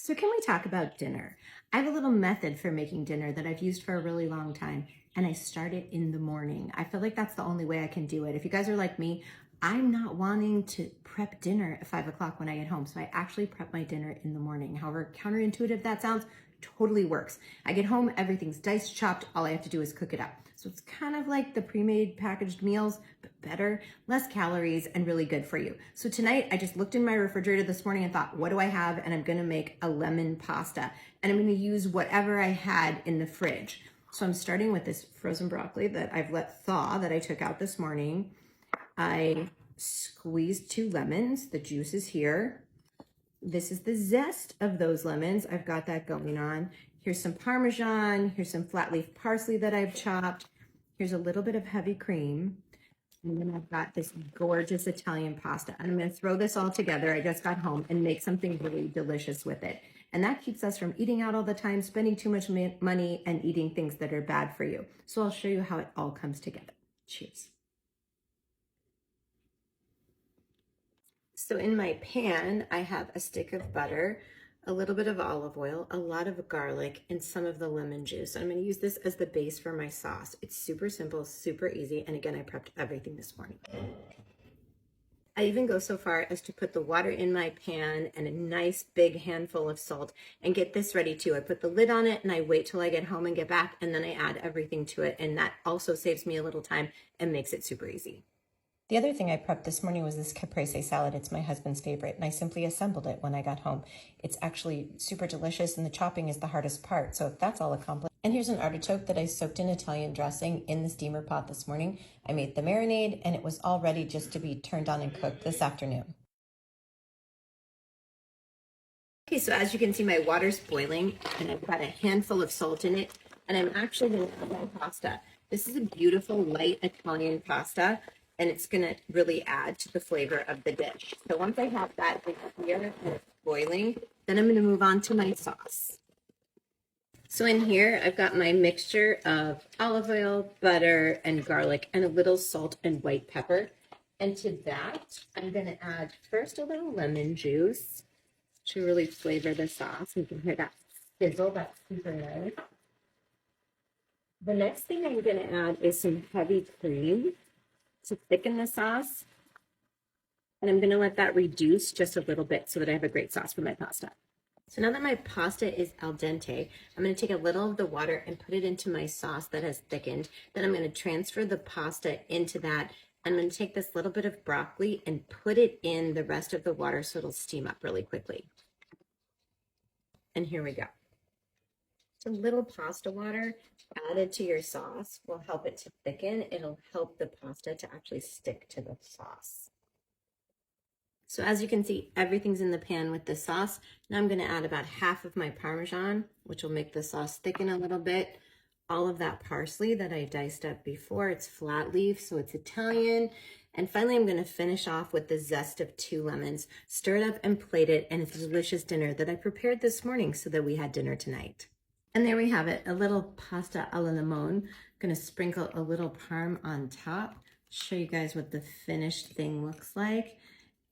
So can we talk about dinner? I have a little method for making dinner that I've used for a really long time, and I start it in the morning. I feel like that's the only way I can do it. If you guys are like me, I'm not wanting to prep dinner at 5 o'clock when I get home. So I actually prep my dinner in the morning. However counterintuitive that sounds, totally works. I get home, everything's diced, chopped. All I have to do is cook it up. So it's kind of like the pre-made packaged meals, but better, less calories, and really good for you. So tonight, I just looked in my refrigerator this morning and thought, what do I have? And I'm gonna make a lemon pasta. And I'm gonna use whatever I had in the fridge. So I'm starting with this frozen broccoli that I've let thaw that I took out this morning. I squeezed 2 lemons, the juice is here. This is the zest of those lemons. I've got that going on. Here's some Parmesan. Here's some flat leaf parsley that I've chopped. Here's a little bit of heavy cream. And then I've got this gorgeous Italian pasta. And I'm going to throw this all together. I just got home and make something really delicious with it. And that keeps us from eating out all the time, spending too much money, and eating things that are bad for you. So I'll show you how it all comes together. Cheers. So in my pan, I have a stick of butter, a little bit of olive oil, a lot of garlic, and some of the lemon juice. I'm going to use this as the base for my sauce. It's super simple, super easy. And again, I prepped everything this morning. I even go so far as to put the water in my pan and a nice big handful of salt and get this ready too. I put the lid on it and I wait till I get home and get back, and then I add everything to it. And that also saves me a little time and makes it super easy. The other thing I prepped this morning was this caprese salad. It's my husband's favorite, and I simply assembled it when I got home. It's actually super delicious, and the chopping is the hardest part, so that's all accomplished. And here's an artichoke that I soaked in Italian dressing in the steamer pot this morning. I made the marinade, and it was all ready just to be turned on and cooked this afternoon. Okay, so as you can see, my water's boiling, and I've got a handful of salt in it, and I'm actually going to add my pasta. This is a beautiful light Italian pasta, and it's going to really add to the flavor of the dish. So once I have that in here and it's boiling, then I'm going to move on to my sauce. So in here, I've got my mixture of olive oil, butter, and garlic, and a little salt and white pepper. And to that, I'm going to add first a little lemon juice to really flavor the sauce. You can hear that sizzle, that's super nice. The next thing I'm going to add is some heavy cream to thicken the sauce. And I'm going to let that reduce just a little bit so that I have a great sauce for my pasta. So now that my pasta is al dente, I'm going to take a little of the water and put it into my sauce that has thickened. Then I'm going to transfer the pasta into that. I'm going to take this little bit of broccoli and put it in the rest of the water so it'll steam up really quickly. And here we go. So a little pasta water added to your sauce will help it to thicken. It'll help the pasta to actually stick to the sauce. So as you can see, everything's in the pan with the sauce. Now I'm going to add about half of my Parmesan, which will make the sauce thicken a little bit. All of that parsley that I diced up before, it's flat leaf, so it's Italian. And finally, I'm going to finish off with the zest of 2 lemons. Stir it up and plate it, and it's a delicious dinner that I prepared this morning so that we had dinner tonight. And there we have it, a little pasta alla limone. I'm going to sprinkle a little parm on top, show you guys what the finished thing looks like.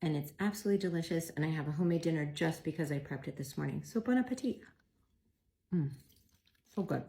And it's absolutely delicious, and I have a homemade dinner just because I prepped it this morning. So bon appetit. So good.